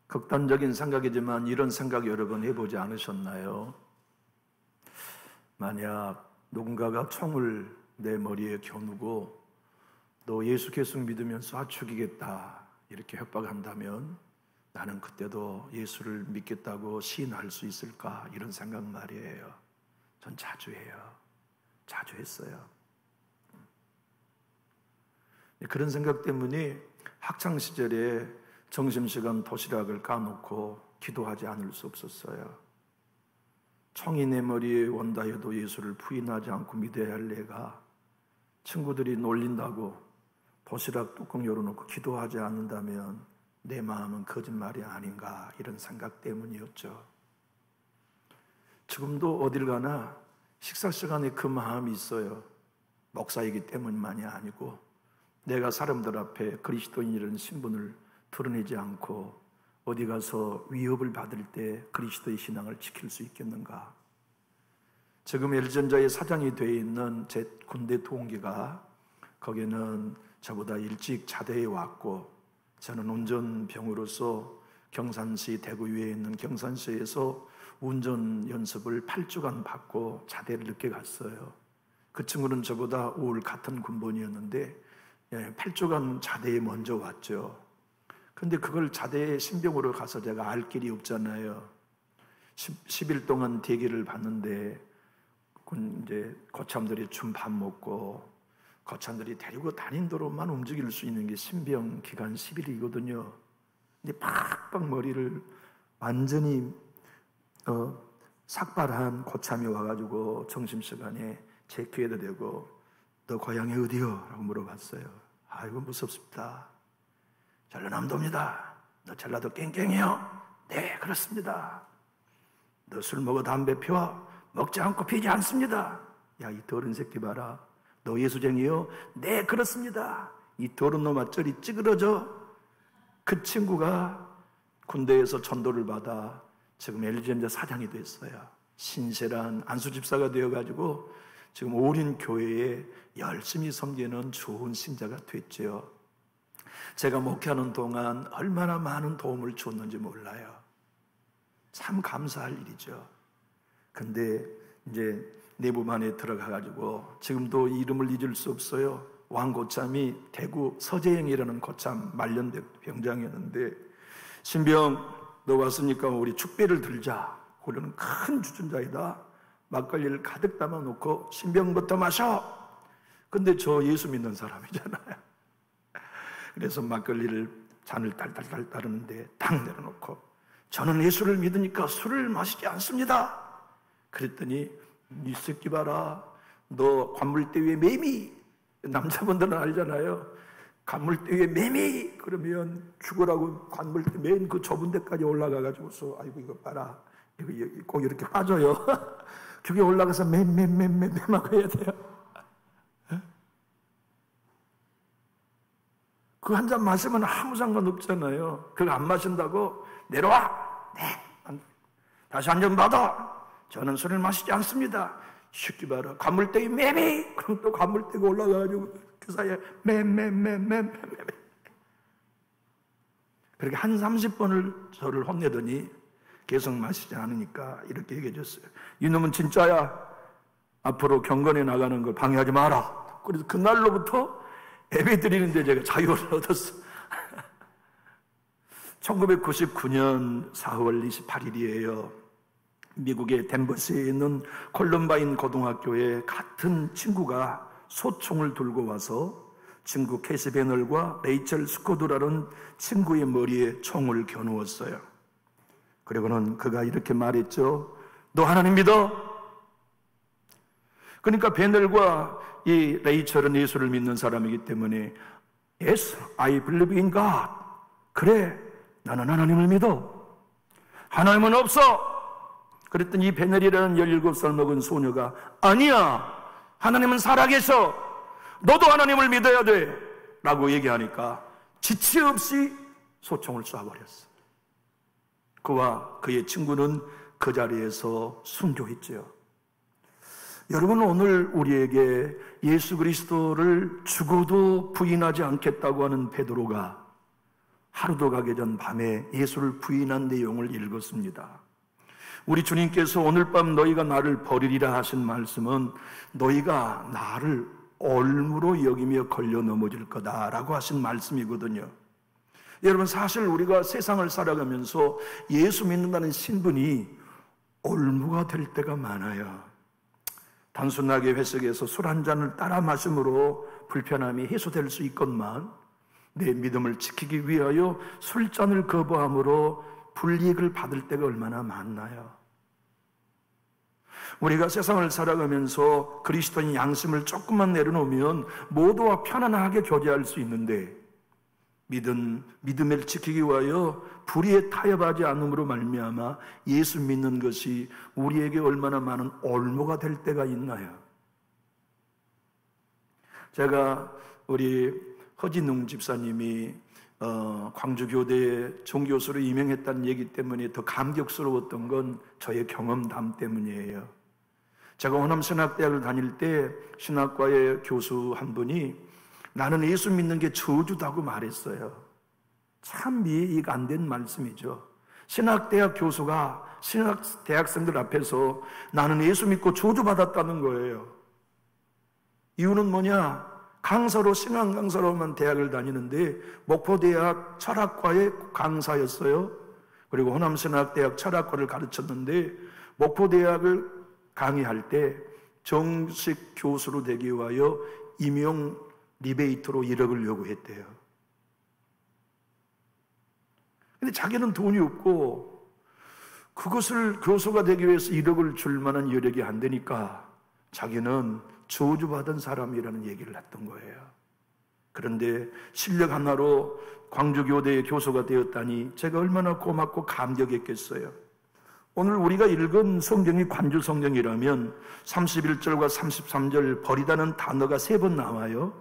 극단적인 생각이지만 이런 생각 여러 번 해보지 않으셨나요? 만약 누군가가 총을 내 머리에 겨누고 너 예수 계속 믿으면 쏴 죽이겠다 이렇게 협박한다면 나는 그때도 예수를 믿겠다고 시인할 수 있을까? 이런 생각 말이에요. 전 자주 해요. 자주 했어요. 그런 생각 때문에 학창시절에 점심시간 도시락을 까놓고 기도하지 않을 수 없었어요. 총이 내 머리에 온다 해도 예수를 부인하지 않고 믿어야 할 내가 친구들이 놀린다고 도시락 뚜껑 열어놓고 기도하지 않는다면 내 마음은 거짓말이 아닌가 이런 생각 때문이었죠. 지금도 어딜 가나 식사 시간에 그 마음이 있어요. 목사이기 때문만이 아니고 내가 사람들 앞에 그리스도인이라는 신분을 드러내지 않고 어디 가서 위협을 받을 때 그리스도의 신앙을 지킬 수 있겠는가? 지금 LG전자의 사장이 되어 있는 제 군대 동기가 거기는 저보다 일찍 자대에 왔고 저는 운전병으로서 경산시 대구위에 있는 경산시에서 운전 연습을 8주간 받고 자대를 늦게 갔어요. 그 친구는 저보다 5월 같은 군번이었는데 8주간 자대에 먼저 왔죠. 근데 그걸 자대에 신병으로 가서 제가 알 길이 없잖아요. 10일 동안 대기를 받는데 이제 거참들이 준 밥 먹고 거참들이 데리고 다닌 도로만 움직일 수 있는 게 신병 기간 10일이거든요. 근데 팍팍 머리를 완전히 삭발한 거참이 와가지고 점심시간에 제 귀에다 대고 너 고향이 어디요? 라고 물어봤어요. 아이고 무섭습니다. 전라남도입니다. 너 전라도 깽깽이요? 네 그렇습니다. 너 술 먹어 담배 피워? 먹지 않고 피지 않습니다. 야 이 더러운 새끼 봐라. 너 예수쟁이요? 네 그렇습니다. 이 더러운 놈아 저리 찌그러져. 그 친구가 군대에서 전도를 받아 지금 LG전자 사장이 됐어요. 신실한 안수집사가 되어가지고 지금 오린 교회에 열심히 섬기는 좋은 신자가 됐죠. 제가 목회하는 동안 얼마나 많은 도움을 줬는지 몰라요. 참 감사할 일이죠. 근데 이제 내부반에 들어가가지고 지금도 이름을 잊을 수 없어요. 왕고참이 대구 서재영이라는 고참 말년대 병장이었는데 신병 너 왔으니까 우리 축배를 들자. 우리는 큰 주전자에다 막걸리를 가득 담아놓고 신병부터 마셔. 근데 저 예수 믿는 사람이잖아요. 그래서 막걸리를 잔을 딸딸딸 따르는데 딱 내려놓고 저는 예수를 믿으니까 술을 마시지 않습니다. 그랬더니 이 새끼 봐라. 너 관물대 위에 매미. 남자분들은 알잖아요. 관물대 위에 매미. 그러면 죽으라고 관물대 맨 그 좁은 데까지 올라가가지고서 아이고 이거 봐라. 이거 꼭 이렇게 빠져요. 그게 올라가서 맴하고 해야 돼요. 그 한 잔 마시면 아무 상관없잖아요. 그거 안 마신다고 내려와. 네. 다시 한 잔 받아. 저는 술을 마시지 않습니다. 쉽게 봐라. 관물대기 매미. 그럼 또 관물대기 올라가가지고 그 사이에 맴. 그렇게 한 30번을 저를 혼내더니 계속 마시지 않으니까 이렇게 얘기해 줬어요. 이놈은 진짜야. 앞으로 경건에 나가는 걸 방해하지 마라. 그래서 그날로부터 예배 드리는데 제가 자유를 얻었어요. 1999년 4월 28일이에요. 미국의 덴버시에 있는 콜럼바인 고등학교에 같은 친구가 소총을 들고 와서 친구 캐시 베널과 레이첼 스코드라는 친구의 머리에 총을 겨누었어요. 그리고는 그가 이렇게 말했죠. 너 하나님 믿어? 그러니까 베널과 이 레이첼은 예수를 믿는 사람이기 때문에 Yes, I believe in God. 그래, 나는 하나님을 믿어. 하나님은 없어. 그랬더니 이 베넬이라는 17살 먹은 소녀가 아니야, 하나님은 살아계셔. 너도 하나님을 믿어야 돼 라고 얘기하니까 지체 없이 소총을 쏴버렸어. 그와 그의 친구는 그 자리에서 순교했죠. 여러분, 오늘 우리에게 예수 그리스도를 죽어도 부인하지 않겠다고 하는 베드로가 하루도 가기 전 밤에 예수를 부인한 내용을 읽었습니다. 우리 주님께서 오늘 밤 너희가 나를 버리리라 하신 말씀은 너희가 나를 올무로 여기며 걸려 넘어질 거다라고 하신 말씀이거든요. 여러분, 사실 우리가 세상을 살아가면서 예수 믿는다는 신분이 올무가 될 때가 많아요. 단순하게 회석에서 술 한 잔을 따라 마심으로 불편함이 해소될 수 있건만 내 믿음을 지키기 위하여 술잔을 거부함으로 불이익을 받을 때가 얼마나 많나요? 우리가 세상을 살아가면서 그리스도인 양심을 조금만 내려놓으면 모두와 편안하게 교제할 수 있는데 믿음을 지키기 위하여 불의에 타협하지 않음으로 말미암아 예수 믿는 것이 우리에게 얼마나 많은 올무가 될 때가 있나요? 제가 우리 허진웅 집사님이 광주교대의 종교수로 유명했다는 얘기 때문에 더 감격스러웠던 건 저의 경험담 때문이에요. 제가 호남신학대학을 다닐 때 신학과의 교수 한 분이 나는 예수 믿는 게 저주다고 말했어요. 참 이해가 안 된 말씀이죠. 신학대학 교수가 신학대학생들 앞에서 나는 예수 믿고 저주받았다는 거예요. 이유는 뭐냐? 강사로, 신앙 강사로만 대학을 다니는데 목포대학 철학과의 강사였어요. 그리고 호남신학대학 철학과를 가르쳤는데 목포대학을 강의할 때 정식 교수로 되기 위하여 임용 리베이트로 1억을 요구했대요. 근데 자기는 돈이 없고 그것을 교수가 되기 위해서 1억을 줄 만한 여력이 안 되니까 자기는 저주받은 사람이라는 얘기를 했던 거예요. 그런데 실력 하나로 광주교대의 교수가 되었다니 제가 얼마나 고맙고 감격했겠어요. 오늘 우리가 읽은 성경이 관주 성경이라면 31절과 33절 버리다는 단어가 3번 나와요.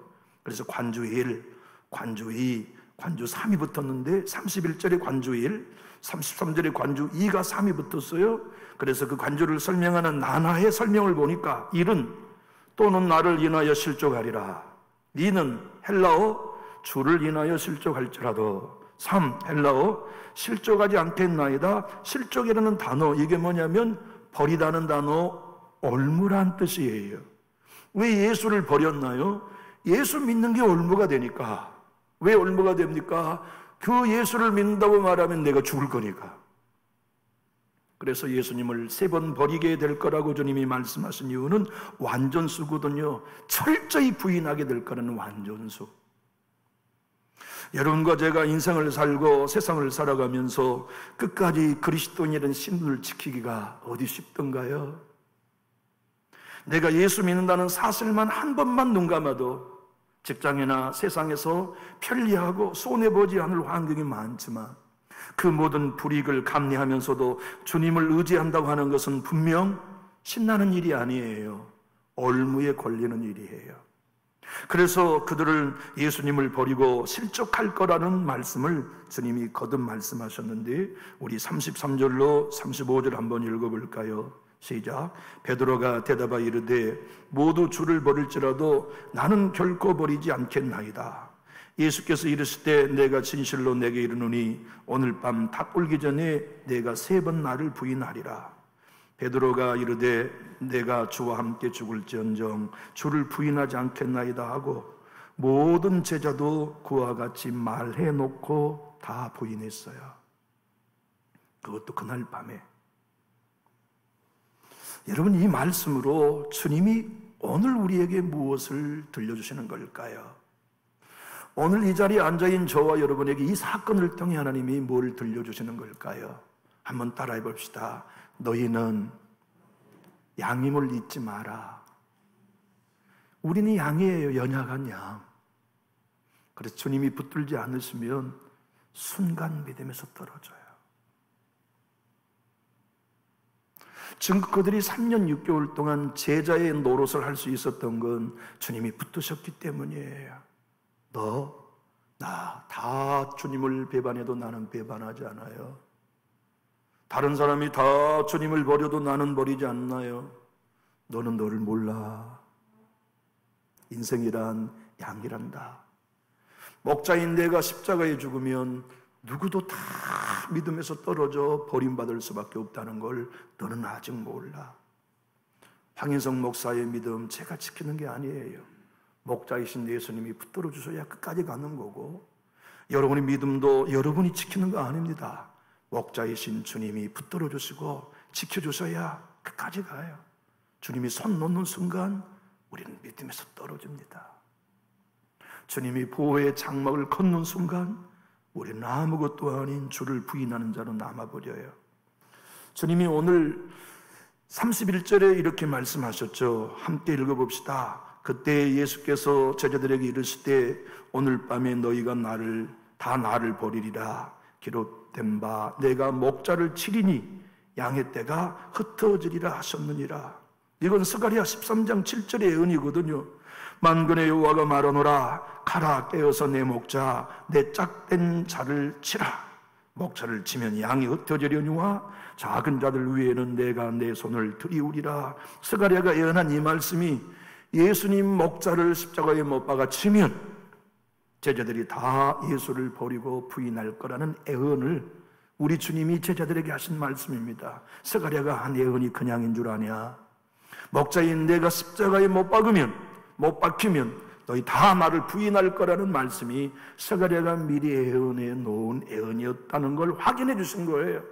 그래서 관주 1, 관주 2, 관주 3이 붙었는데 31절에 관주 1, 33절에 관주 2가 3이 붙었어요. 그래서 그 관주를 설명하는 나나의 설명을 보니까 1은 또는 나를 인하여 실족하리라. 2는 헬라어 주를 인하여 실족할지라도. 3 헬라어 실족하지 않겠나이다. 실족이라는 단어, 이게 뭐냐면 버리다는 단어 올무란 뜻이에요. 왜 예수를 버렸나요? 예수 믿는 게 올무가 되니까. 왜 올무가 됩니까? 그 예수를 믿는다고 말하면 내가 죽을 거니까. 그래서 예수님을 3번 버리게 될 거라고 주님이 말씀하신 이유는 완전수거든요. 철저히 부인하게 될 거라는 완전수. 여러분과 제가 인생을 살고 세상을 살아가면서 끝까지 그리스도인이라는 신분을 지키기가 어디 쉽던가요? 내가 예수 믿는다는 사실만 한 번만 눈 감아도 직장이나 세상에서 편리하고 손해보지 않을 환경이 많지만 그 모든 불이익을 감내하면서도 주님을 의지한다고 하는 것은 분명 신나는 일이 아니에요. 올무에 걸리는 일이에요. 그래서 그들을 예수님을 버리고 실족할 거라는 말씀을 주님이 거듭 말씀하셨는데 우리 33절로 35절 한번 읽어볼까요? 시작. 베드로가 대답하여 이르되 모두 주를 버릴지라도 나는 결코 버리지 않겠나이다. 예수께서 이르실 때 내가 진실로 내게 이르노니 오늘 밤 닭 울기 전에 내가 3번 나를 부인하리라. 베드로가 이르되 내가 주와 함께 죽을지언정 주를 부인하지 않겠나이다 하고 모든 제자도 그와 같이 말해놓고 다 부인했어요. 그것도 그날 밤에. 여러분, 이 말씀으로 주님이 오늘 우리에게 무엇을 들려주시는 걸까요? 오늘 이 자리에 앉아있는 저와 여러분에게 이 사건을 통해 하나님이 뭘 들려주시는 걸까요? 한번 따라해 봅시다. 너희는 양임을 잊지 마라. 우리는 양이에요. 연약한 양. 그래서 주님이 붙들지 않으시면 순간 믿음에서 떨어져요. 증거 그들이 3년 6개월 동안 제자의 노릇을 할 수 있었던 건 주님이 붙드셨기 때문이에요. 너, 나 다 주님을 배반해도 나는 배반하지 않아요. 다른 사람이 다 주님을 버려도 나는 버리지 않나요? 너는 너를 몰라. 인생이란 양이란다. 목자인 내가 십자가에 죽으면 누구도 다 믿음에서 떨어져 버림받을 수밖에 없다는 걸 너는 아직 몰라. 황인성 목사의 믿음 제가 지키는 게 아니에요. 목자이신 예수님이 붙들어 주셔야 끝까지 가는 거고, 여러분의 믿음도 여러분이 지키는 거 아닙니다. 목자이신 주님이 붙들어 주시고 지켜주셔야 끝까지 가요. 주님이 손 놓는 순간 우리는 믿음에서 떨어집니다. 주님이 보호의 장막을 걷는 순간 우리는 아무것도 아닌 주를 부인하는 자로 남아버려요. 주님이 오늘 31절에 이렇게 말씀하셨죠. 함께 읽어봅시다. 그때 예수께서 제자들에게 이르시되 오늘 밤에 너희가 나를 버리리라. 기록된 바 내가 목자를 치리니 양의 떼가 흩어지리라 하셨느니라. 이건 스가랴 13장 7절의 은이거든요. 만군의 여호와가 말하노라. 가라, 깨어서 내 목자 내 짝된 자를 치라. 목자를 치면 양이 흩어지려니와 작은 자들 위에는 내가 내 손을 들이우리라. 스가랴가 예언한 이 말씀이 예수님 목자를 십자가에 못 박아 치면 제자들이 다 예수를 버리고 부인할 거라는 예언을 우리 주님이 제자들에게 하신 말씀입니다. 스가랴가 한 예언이 그냥인 줄 아냐? 목자인 내가 십자가에 못 박히면 너희 다 나를 부인할 거라는 말씀이 스가랴가 미리 예언해 놓은 예언이었다는 걸 확인해 주신 거예요.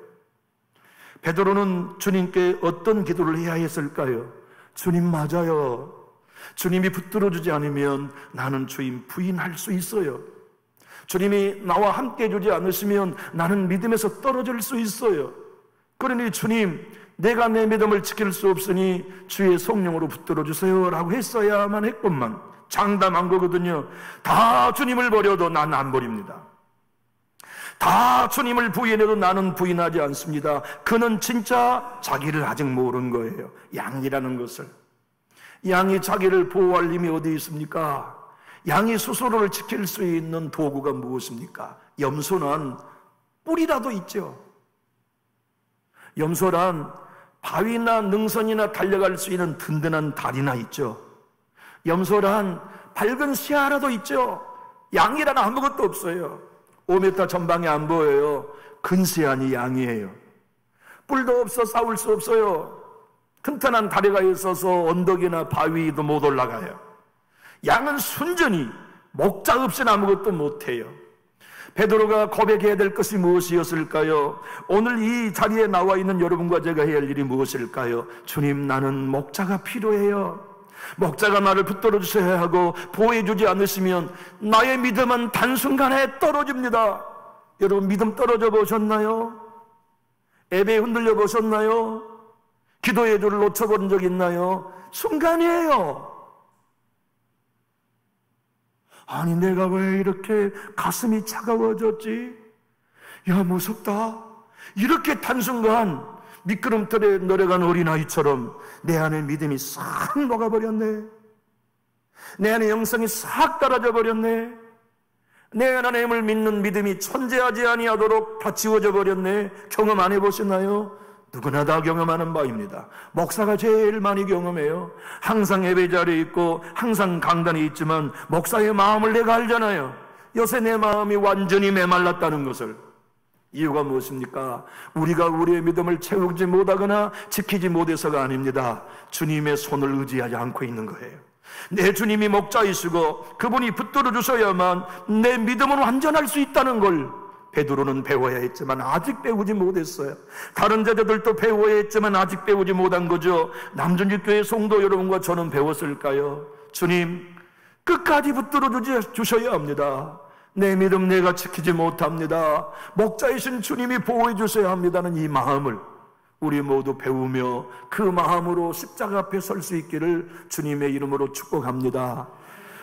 베드로는 주님께 어떤 기도를 해야 했을까요? 주님, 맞아요. 주님이 붙들어 주지 않으면 나는 주님 부인할 수 있어요. 주님이 나와 함께 해주지 않으시면 나는 믿음에서 떨어질 수 있어요. 그러니 주님, 내가 내 믿음을 지킬 수 없으니 주의 성령으로 붙들어 주세요 라고 했어야만 했건만 장담한 거거든요. 다 주님을 버려도 나는 안 버립니다. 다 주님을 부인해도 나는 부인하지 않습니다. 그는 진짜 자기를 아직 모르는 거예요. 양이라는 것을. 양이 자기를 보호할 힘이 어디 있습니까? 양이 스스로를 지킬 수 있는 도구가 무엇입니까? 염소는 뿔이라도 있죠. 염소란 바위나 능선이나 달려갈 수 있는 든든한 다리나 있죠. 염소란 밝은 시야라도 있죠. 양이란 아무것도 없어요. 5m 전방에 안 보여요. 근시안이 양이에요. 뿔도 없어 싸울 수 없어요. 튼튼한 다리가 있어서 언덕이나 바위도 못 올라가요. 양은 순전히 목자 없이는 아무것도 못해요. 베드로가 고백해야 될 것이 무엇이었을까요? 오늘 이 자리에 나와 있는 여러분과 제가 해야 할 일이 무엇일까요? 주님, 나는 목자가 필요해요. 목자가 나를 붙들어 주셔야 하고 보호해 주지 않으시면 나의 믿음은 단순간에 떨어집니다. 여러분, 믿음 떨어져 보셨나요? 예배에 흔들려 보셨나요? 기도의 줄을 놓쳐본 적 있나요? 순간이에요. 아니, 내가 왜 이렇게 가슴이 차가워졌지? 야, 무섭다. 이렇게 단순간 미끄럼틀에 내려간 어린아이처럼 내 안에 믿음이 싹 녹아버렸네. 내 안에 영성이 싹 떨어져 버렸네. 내 하나님을 믿는 믿음이 존재하지 아니하도록 다 지워져 버렸네. 경험 안 해보셨나요? 누구나 다 경험하는 바입니다. 목사가 제일 많이 경험해요. 항상 예배 자리에 있고 항상 강단에 있지만 목사의 마음을 내가 알잖아요. 요새 내 마음이 완전히 메말랐다는 것을. 이유가 무엇입니까? 우리가 우리의 믿음을 채우지 못하거나 지키지 못해서가 아닙니다. 주님의 손을 의지하지 않고 있는 거예요. 내 주님이 목자이시고 그분이 붙들어 주셔야만 내 믿음은 완전할 수 있다는 걸 베드로는 배워야 했지만 아직 배우지 못했어요. 다른 제자들도 배워야 했지만 아직 배우지 못한 거죠. 남준집교회 성도 여러분과 저는 배웠을까요? 주님, 끝까지 붙들어 주셔야 합니다. 내 믿음 내가 지키지 못합니다. 목자이신 주님이 보호해 주셔야 합니다는 이 마음을 우리 모두 배우며 그 마음으로 십자가 앞에 설 수 있기를 주님의 이름으로 축복합니다.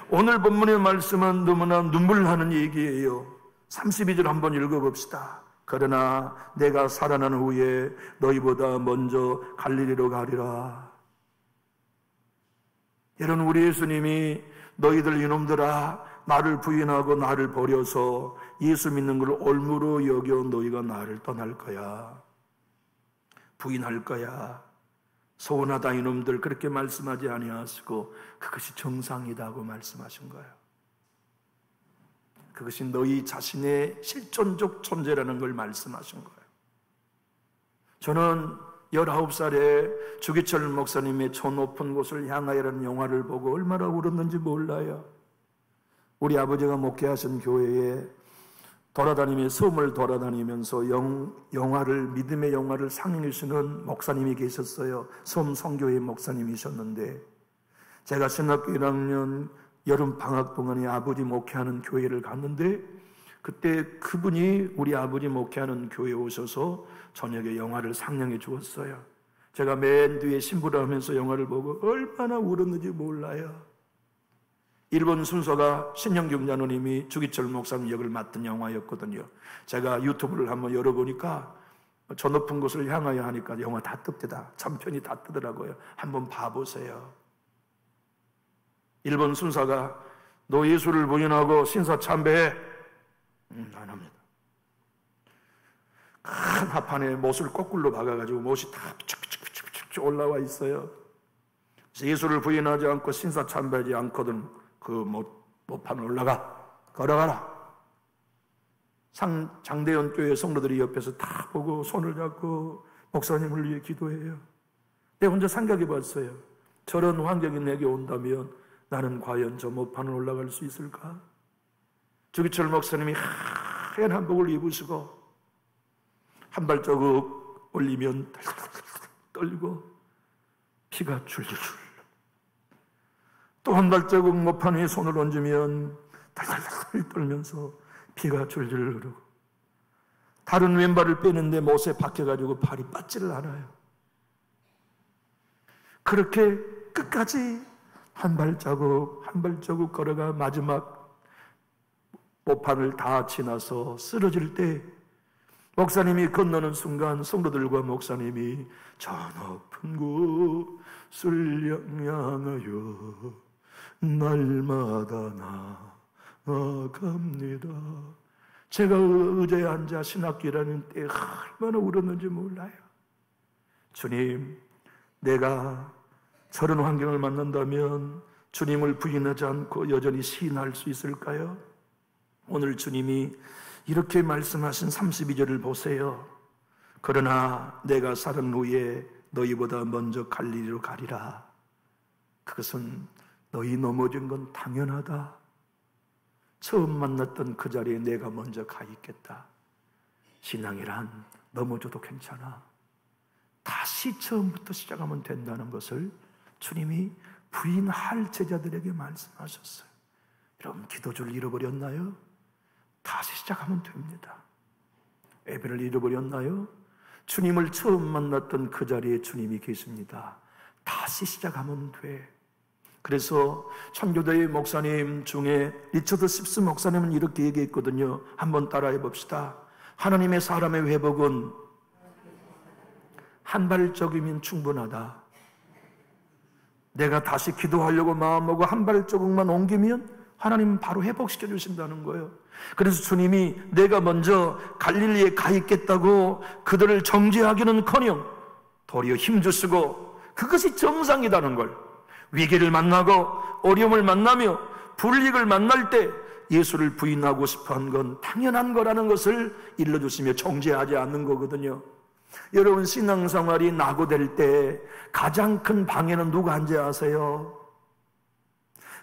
오늘 본문의 말씀은 너무나 눈물 나는 얘기예요. 32절 한번 읽어봅시다. 그러나 내가 살아난 후에 너희보다 먼저 갈릴리로 가리라. 여러분, 우리 예수님이 너희들 이놈들아 나를 부인하고 나를 버려서 예수 믿는 걸 올무로 여겨 너희가 나를 떠날 거야. 부인할 거야. 서운하다 이놈들, 그렇게 말씀하지 아니하시고 그것이 정상이다고 말씀하신 거예요. 그것이 너희 자신의 실존적 존재라는 걸 말씀하신 거예요. 저는 19살에 주기철 목사님의 저 높은 곳을 향하여라는 영화를 보고 얼마나 울었는지 몰라요. 우리 아버지가 목회하신 교회에 섬을 돌아다니면서 믿음의 영화를 상영해주시는 목사님이 계셨어요. 섬 선교회 목사님이셨는데, 제가 신학교 1학년 여름 방학 동안에 아버지 목회하는 교회를 갔는데, 그때 그분이 우리 아버지 목회하는 교회에 오셔서 저녁에 영화를 상영해 주었어요. 제가 맨 뒤에 신부를 하면서 영화를 보고 얼마나 울었는지 몰라요. 일본 순서가 신영균 장로님이 주기철 목사님 역을 맡은 영화였거든요. 제가 유튜브를 한번 열어보니까 저 높은 곳을 향하여 하니까 영화 다 뜹니다. 전편이 다 뜨더라고요. 한번 봐보세요. 일본 순사가 너 예수를 부인하고 신사 참배해? 안 합니다. 큰 합판에 못을 거꾸로 박아가지고 못이 다 쭉 올라와 있어요. 그래서 예수를 부인하지 않고 신사 참배하지 않거든 그 못판 올라가, 걸어가라. 장대현 교회 성도들이 옆에서 다 보고 손을 잡고 목사님을 위해 기도해요. 내가 혼자 생각해 봤어요. 저런 환경이 내게 온다면 나는 과연 저 못판을 올라갈 수 있을까? 주기철 목사님이 하얀 한복을 입으시고 한 발자국 올리면 떨리고 피가 줄줄, 또 한 발자국 못판 위에 손을 얹으면 달달달 떨면서 피가 줄줄 흐르고, 다른 왼발을 빼는데 못에 박혀가지고 발이 빠지를 않아요. 그렇게 끝까지 한 발자국 걸어가 마지막 못판을 다 지나서 쓰러질 때 목사님이 건너는 순간 성도들과 목사님이 저 높은 곳을 향하여 날마다 나아갑니다. 제가 의자에 앉아 신학기라는 때 얼마나 울었는지 몰라요. 주님, 내가 저런 환경을 만난다면 주님을 부인하지 않고 여전히 시인할 수 있을까요? 오늘 주님이 이렇게 말씀하신 32절을 보세요. 그러나 내가 사는 후에 너희보다 먼저 갈릴리로 가리라. 그것은 너희 넘어진 건 당연하다. 처음 만났던 그 자리에 내가 먼저 가 있겠다. 신앙이란 넘어져도 괜찮아. 다시 처음부터 시작하면 된다는 것을 주님이 부인할 제자들에게 말씀하셨어요. 여러분, 기도주를 잃어버렸나요? 다시 시작하면 됩니다. 예배를 잃어버렸나요? 주님을 처음 만났던 그 자리에 주님이 계십니다. 다시 시작하면 돼. 그래서 천교대의 목사님 중에 리처드 십스 목사님은 이렇게 얘기했거든요. 한번 따라해 봅시다. 하나님의 사람의 회복은 한 발짝이면 충분하다. 내가 다시 기도하려고 마음먹고 한 발자국만 옮기면 하나님은 바로 회복시켜 주신다는 거예요. 그래서 주님이 내가 먼저 갈릴리에 가 있겠다고 그들을 정죄하기는커녕 도리어 힘주시고, 그것이 정상이라는 걸, 위기를 만나고 어려움을 만나며 불이익을 만날 때 예수를 부인하고 싶어한 건 당연한 거라는 것을 일러주시며 정죄하지 않는 거거든요. 여러분, 신앙생활이 낙오될 때 가장 큰 방해는 누가 앉아야 아세요?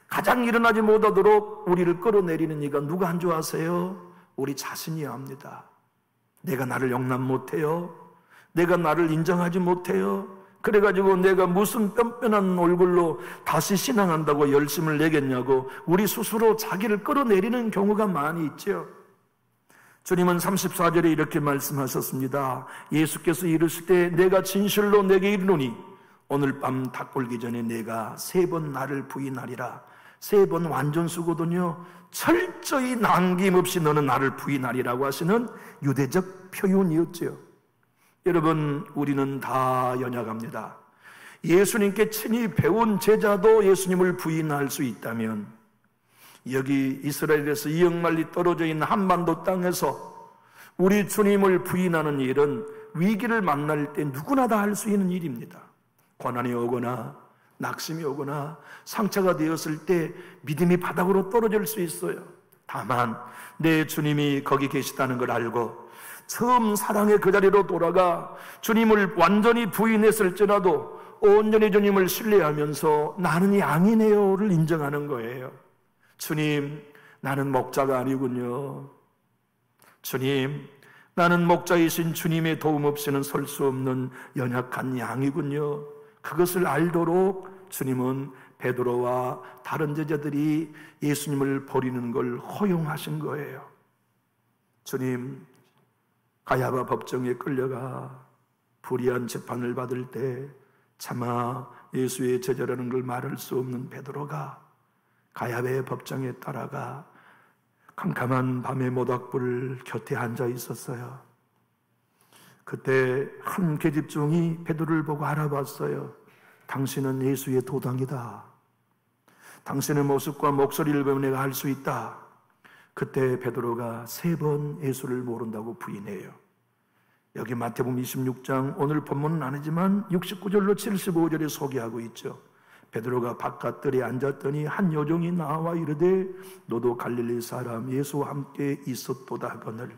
가장 일어나지 못하도록 우리를 끌어내리는 이가 누가 한 줄 아세요? 우리 자신이야 합니다. 내가 나를 용납 못해요. 내가 나를 인정하지 못해요. 그래가지고 내가 무슨 뻔뻔한 얼굴로 다시 신앙한다고 열심을 내겠냐고 우리 스스로 자기를 끌어내리는 경우가 많이 있죠. 주님은 34절에 이렇게 말씀하셨습니다. 예수께서 이르실 때 내가 진실로 내게 이르노니 오늘 밤 닭골기 전에 내가 3번 나를 부인하리라. 3번 완전수거든요. 철저히 남김없이 너는 나를 부인하리라고 하시는 유대적 표현이었죠. 여러분, 우리는 다 연약합니다. 예수님께 친히 배운 제자도 예수님을 부인할 수 있다면, 여기 이스라엘에서 이역만리 떨어져 있는 한반도 땅에서 우리 주님을 부인하는 일은 위기를 만날 때 누구나 다 할 수 있는 일입니다. 고난이 오거나 낙심이 오거나 상처가 되었을 때 믿음이 바닥으로 떨어질 수 있어요. 다만 내 주님이 거기 계시다는 걸 알고 처음 사랑의 그 자리로 돌아가 주님을 완전히 부인했을지라도 온전히 주님을 신뢰하면서 나는 양이네요를 인정하는 거예요. 주님, 나는 목자가 아니군요. 주님, 나는 목자이신 주님의 도움 없이는 설 수 없는 연약한 양이군요. 그것을 알도록 주님은 베드로와 다른 제자들이 예수님을 버리는 걸 허용하신 거예요. 주님, 가야바 법정에 끌려가 불의한 재판을 받을 때 차마 예수의 제자라는 걸 말할 수 없는 베드로가 가야바의 법정에 따라가 캄캄한 밤의 모닥불 곁에 앉아 있었어요. 그때 한 계집종이 베드로를 보고 알아봤어요. 당신은 예수의 도당이다. 당신의 모습과 목소리를 보면 내가 알 수 있다. 그때 베드로가 3번 예수를 모른다고 부인해요. 여기 마태복음 26장 오늘 본문은 아니지만 69절로 75절에 소개하고 있죠. 베드로가 바깥들에 앉았더니 한 여종이 나와 이르되 너도 갈릴리 사람 예수와 함께 있었도다 하거늘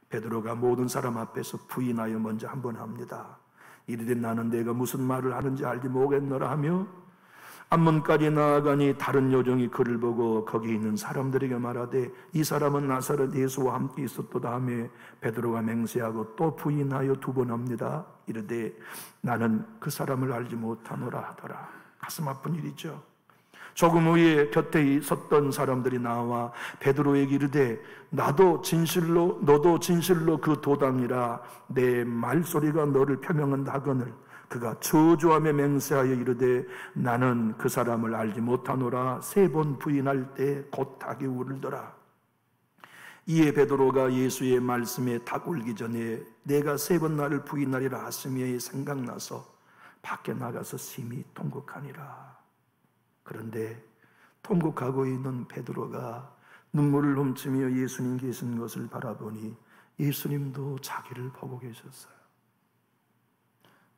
베드로가 모든 사람 앞에서 부인하여 먼저 한번 합니다. 이르되 나는 내가 무슨 말을 하는지 알지 못겠노라 하며 앞문까지 나아가니 다른 여종이 그를 보고 거기 있는 사람들에게 말하되 이 사람은 나사렛 예수와 함께 있었도다 하며 베드로가 맹세하고 또 부인하여 2번 합니다. 이르되 나는 그 사람을 알지 못하노라 하더라. 가슴 아픈 일이죠. 조금 후에 곁에 있었던 사람들이 나와 베드로에게 이르되 너도 진실로 그 도당이라 내 말소리가 너를 표명한다 하거늘 그가 저주하며 맹세하여 이르되 나는 그 사람을 알지 못하노라 3번 부인할 때 곧 닭이 울더라. 이에 베드로가 예수의 말씀에 닭 울기 전에 내가 3번 나를 부인하리라 하심이 생각나서 밖에 나가서 심히 통곡하니라. 그런데 통곡하고 있는 베드로가 눈물을 훔치며 예수님 계신 것을 바라보니 예수님도 자기를 보고 계셨어요.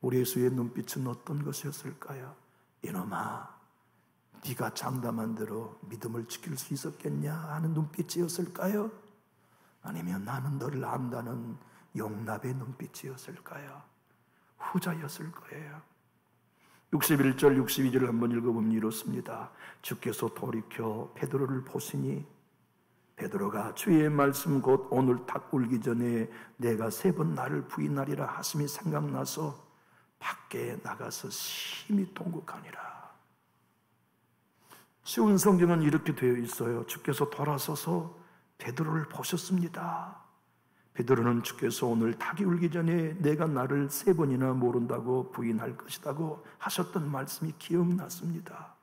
우리 예수의 눈빛은 어떤 것이었을까요? 이놈아, 네가 장담한 대로 믿음을 지킬 수 있었겠냐 하는 눈빛이었을까요? 아니면 나는 너를 안다는 용납의 눈빛이었을까요? 후자였을 거예요. 61절 62절을 한번 읽어보면 이렇습니다. 주께서 돌이켜 베드로를 보시니 베드로가 주의 말씀 곧 오늘 닭 울기 전에 내가 3번 나를 부인하리라 하심이 생각나서 밖에 나가서 심히 통곡하니라. 쉬운 성경은 이렇게 되어 있어요. 주께서 돌아서서 베드로를 보셨습니다. 베드로는 주께서 오늘 닭이 울기 전에 내가 나를 3번이나 모른다고 부인할 것이라고 하셨던 말씀이 기억났습니다.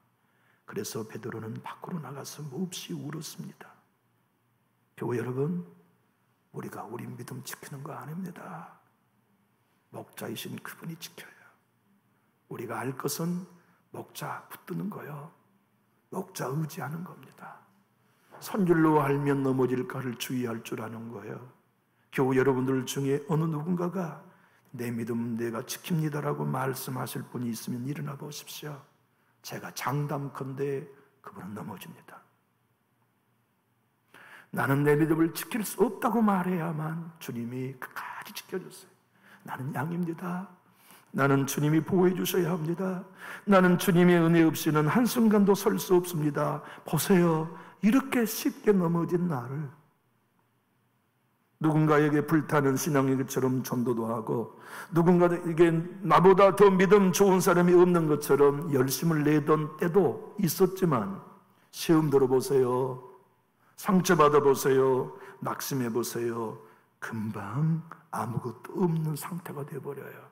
그래서 베드로는 밖으로 나가서 몹시 울었습니다. 교회 여러분, 우리가 우리 믿음 지키는 거 아닙니다. 목자이신 그분이 지켜요. 우리가 알 것은 목자 붙드는 거요. 목자 의지하는 겁니다. 선줄로 알면 넘어질까를 주의할 줄 아는 거예요. 교우 여러분들 중에 어느 누군가가 내 믿음 내가 지킵니다라고 말씀하실 분이 있으면 일어나 보십시오. 제가 장담컨대 그분은 넘어집니다. 나는 내 믿음을 지킬 수 없다고 말해야만 주님이 끝까지 지켜줬어요. 나는 양입니다. 나는 주님이 보호해 주셔야 합니다. 나는 주님의 은혜 없이는 한순간도 설 수 없습니다. 보세요. 이렇게 쉽게 넘어진 나를 누군가에게 불타는 신앙인 것처럼 전도도 하고 누군가에게 나보다 더 믿음 좋은 사람이 없는 것처럼 열심을 내던 때도 있었지만 시험 들어보세요. 상처받아 보세요. 낙심해 보세요. 금방 아무것도 없는 상태가 되어버려요.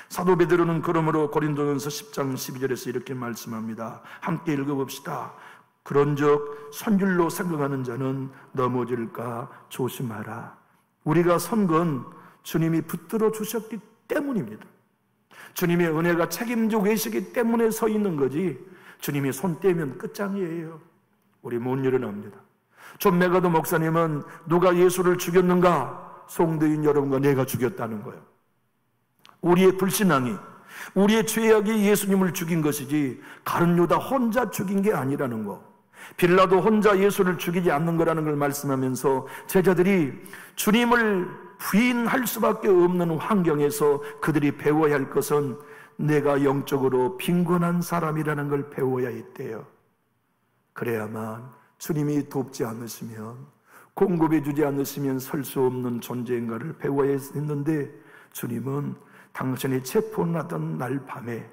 사도 베드로는 그러므로 고린도전서 10장 12절에서 이렇게 말씀합니다. 함께 읽어봅시다. 그런즉 선줄로 생각하는 자는 넘어질까 조심하라. 우리가 선 건 주님이 붙들어 주셨기 때문입니다. 주님의 은혜가 책임지고 계시기 때문에 서 있는 거지 주님이 손 떼면 끝장이에요. 우리 못 일어납니다. 존 메가더 목사님은 누가 예수를 죽였는가? 성도인 여러분과 내가 죽였다는 거예요. 우리의 불신앙이, 우리의 죄악이 예수님을 죽인 것이지 가룟 유다 혼자 죽인 게 아니라는 거. 빌라도 혼자 예수를 죽이지 않는 거라는 걸 말씀하면서 제자들이 주님을 부인할 수밖에 없는 환경에서 그들이 배워야 할 것은 내가 영적으로 빈곤한 사람이라는 걸 배워야 했대요. 그래야만 주님이 돕지 않으시면, 공급해 주지 않으시면 설 수 없는 존재인가를 배워야 했는데, 주님은 당신이 체포나던 날 밤에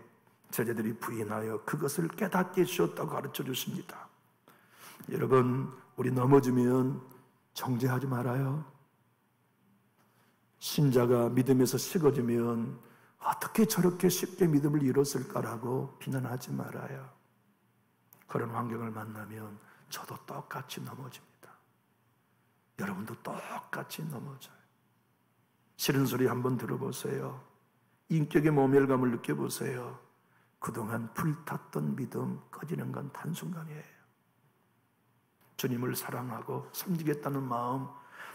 제자들이 부인하여 그것을 깨닫게 해주셨다고 가르쳐 주십니다. 여러분, 우리 넘어지면 정죄하지 말아요. 신자가 믿음에서 식어지면 어떻게 저렇게 쉽게 믿음을 잃었을까라고 비난하지 말아요. 그런 환경을 만나면 저도 똑같이 넘어집니다. 여러분도 똑같이 넘어져요. 싫은 소리 한번 들어보세요. 인격의 모멸감을 느껴보세요. 그동안 불탔던 믿음 꺼지는 건 단순간이에요. 주님을 사랑하고 섬기겠다는 마음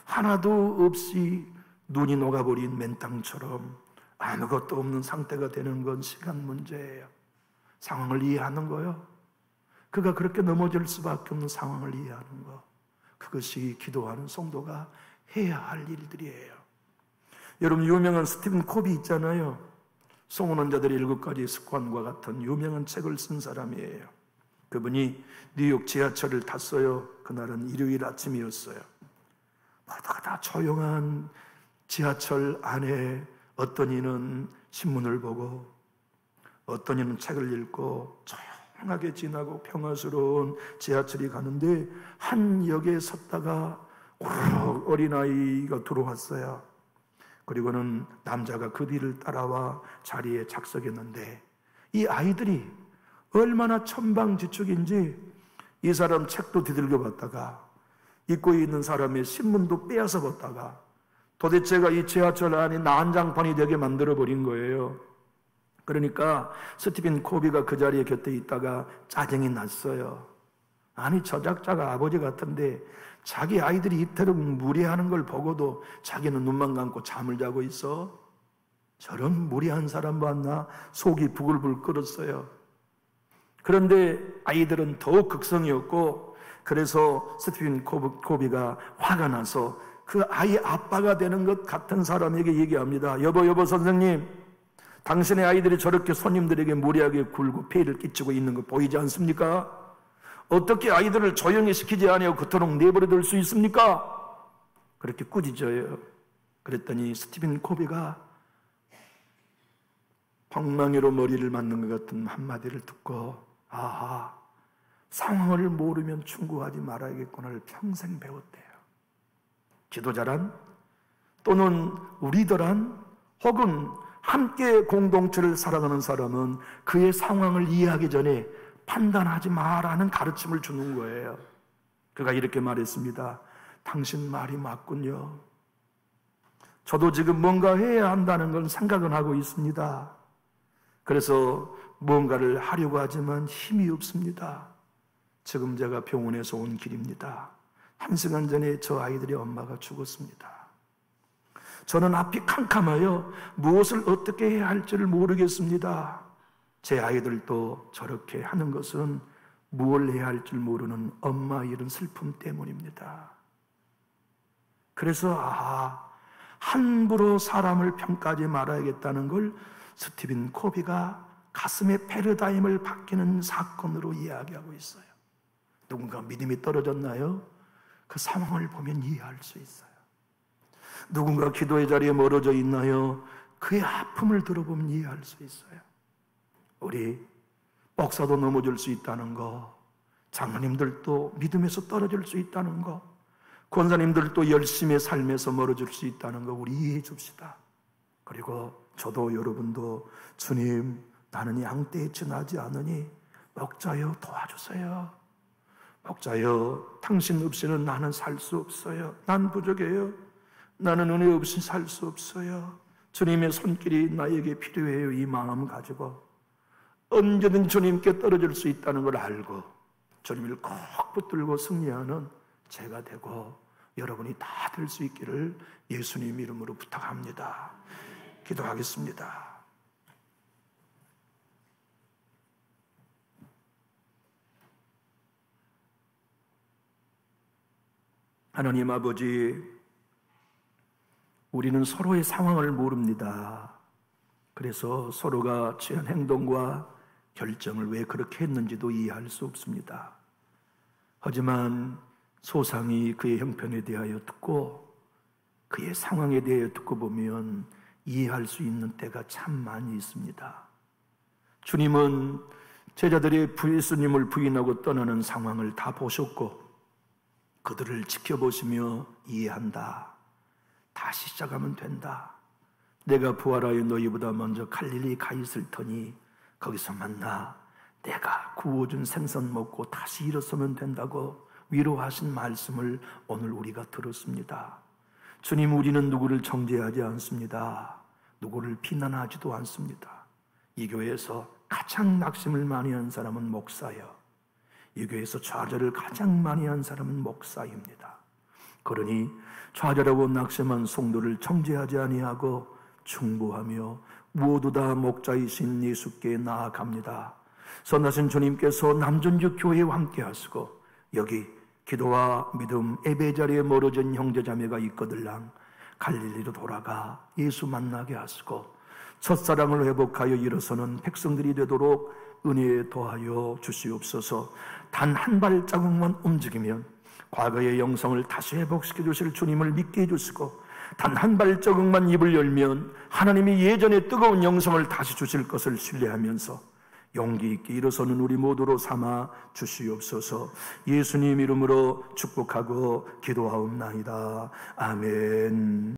하나도 없이 눈이 녹아버린 맨땅처럼 아무것도 없는 상태가 되는 건 시간 문제예요. 상황을 이해하는 거요. 그가 그렇게 넘어질 수밖에 없는 상황을 이해하는 거. 그것이 기도하는 성도가 해야 할 일들이에요. 여러분, 유명한 스티븐 코비 있잖아요. 소문난 자들의 7가지 습관과 같은 유명한 책을 쓴 사람이에요. 그분이 뉴욕 지하철을 탔어요. 그날은 일요일 아침이었어요. 모두가 다 조용한 지하철 안에 어떤 이는 신문을 보고 어떤 이는 책을 읽고 조용하게 지나고 평화스러운 지하철이 가는데, 한 역에 섰다가 어린아이가 들어왔어요. 그리고는 남자가 그 뒤를 따라와 자리에 착석했는데, 이 아이들이 얼마나 천방지축인지 이 사람 책도 뒤들겨 봤다가 입고 있는 사람의 신문도 빼앗아 봤다가 도대체가 이 지하철 안이 난장판이 되게 만들어버린 거예요. 그러니까 스티븐 코비가 그 자리에 곁에 있다가 짜증이 났어요. 아니, 저작자가 아버지 같은데 자기 아이들이 이토록 무례하는 걸 보고도 자기는 눈만 감고 잠을 자고 있어? 저런 무례한 사람 봤나? 속이 부글부글 끓었어요. 그런데 아이들은 더욱 극성이었고, 그래서 스티븐 코비가 화가 나서 그 아이 아빠가 되는 것 같은 사람에게 얘기합니다. 여보 선생님, 당신의 아이들이 저렇게 손님들에게 무례하게 굴고 폐를 끼치고 있는 거 보이지 않습니까? 어떻게 아이들을 조용히 시키지 아니하고 그토록 내버려둘 수 있습니까? 그렇게 꾸짖어요. 그랬더니 스티븐 코비가 방망이로 머리를 맞는 것 같은 한마디를 듣고, 아하, 상황을 모르면 충고하지 말아야겠구나를 평생 배웠대요. 지도자란, 또는 리더란, 혹은 함께 공동체를 살아가는 사람은 그의 상황을 이해하기 전에 판단하지 마라는 가르침을 주는 거예요. 그가 이렇게 말했습니다. 당신 말이 맞군요. 저도 지금 뭔가 해야 한다는 건 생각은 하고 있습니다. 그래서 뭔가를 하려고 하지만 힘이 없습니다. 지금 제가 병원에서 온 길입니다. 1시간 전에 저 아이들의 엄마가 죽었습니다. 저는 앞이 캄캄하여 무엇을 어떻게 해야 할지를 모르겠습니다. 제 아이들도 저렇게 하는 것은 무엇을 해야 할지 모르는 엄마 이런 슬픔 때문입니다. 그래서 함부로 사람을 평가하지 말아야겠다는 걸 스티븐 코비가 가슴의 패러다임을 바뀌는 사건으로 이야기하고 있어요. 누군가 믿음이 떨어졌나요? 그 상황을 보면 이해할 수 있어요. 누군가 기도의 자리에 멀어져 있나요? 그의 아픔을 들어보면 이해할 수 있어요. 우리 목사도 넘어질 수 있다는 거, 장로님들도 믿음에서 떨어질 수 있다는 거, 권사님들도 열심히 삶에서 멀어질 수 있다는 거 우리 이해해 줍시다. 그리고 저도 여러분도 주님, 나는 양떼에 지나지 않으니 목자여 도와주세요. 목자여, 당신 없이는 나는 살 수 없어요. 난 부족해요. 나는 은혜 없이 살 수 없어요. 주님의 손길이 나에게 필요해요. 이 마음 가지고 언제든 주님께 떨어질 수 있다는 걸 알고 주님을 꼭 붙들고 승리하는 제가 되고 여러분이 다 될 수 있기를 예수님 이름으로 부탁합니다. 기도하겠습니다. 하나님 아버지, 우리는 서로의 상황을 모릅니다. 그래서 서로가 취한 행동과 결정을 왜 그렇게 했는지도 이해할 수 없습니다. 하지만 소상히 그의 형편에 대하여 듣고 그의 상황에 대하여 듣고 보면 이해할 수 있는 때가 참 많이 있습니다. 주님은 제자들이 예수님을 부인하고 떠나는 상황을 다 보셨고 그들을 지켜보시며 이해한다. 다시 시작하면 된다. 내가 부활하여 너희보다 먼저 갈릴리 가 있을 터니 거기서 만나. 내가 구워준 생선 먹고 다시 일어서면 된다고 위로하신 말씀을 오늘 우리가 들었습니다. 주님, 우리는 누구를 정죄하지 않습니다. 누구를 비난하지도 않습니다. 이 교회에서 가장 낙심을 많이 한 사람은 목사요. 이 교회에서 좌절을 가장 많이 한 사람은 목사입니다. 그러니 좌절하고 낙심한 성도를 정죄하지 아니하고 충고하며 모두 다 목자이신 예수께 나아갑니다. 선하신 주님께서 남전주 교회와 함께 하시고 여기 기도와 믿음 예배 자리에 멀어진 형제자매가 있거들랑 갈릴리로 돌아가 예수 만나게 하시고 첫사랑을 회복하여 일어서는 백성들이 되도록 은혜에 더하여 주시옵소서. 단 한 발자국만 움직이면 과거의 영성을 다시 회복시켜 주실 주님을 믿게 해주시고 단 한 발자국만 입을 열면 하나님이 예전에 뜨거운 영성을 다시 주실 것을 신뢰하면서 용기 있게 일어서는 우리 모두로 삼아 주시옵소서. 예수님 이름으로 축복하고 기도하옵나이다. 아멘.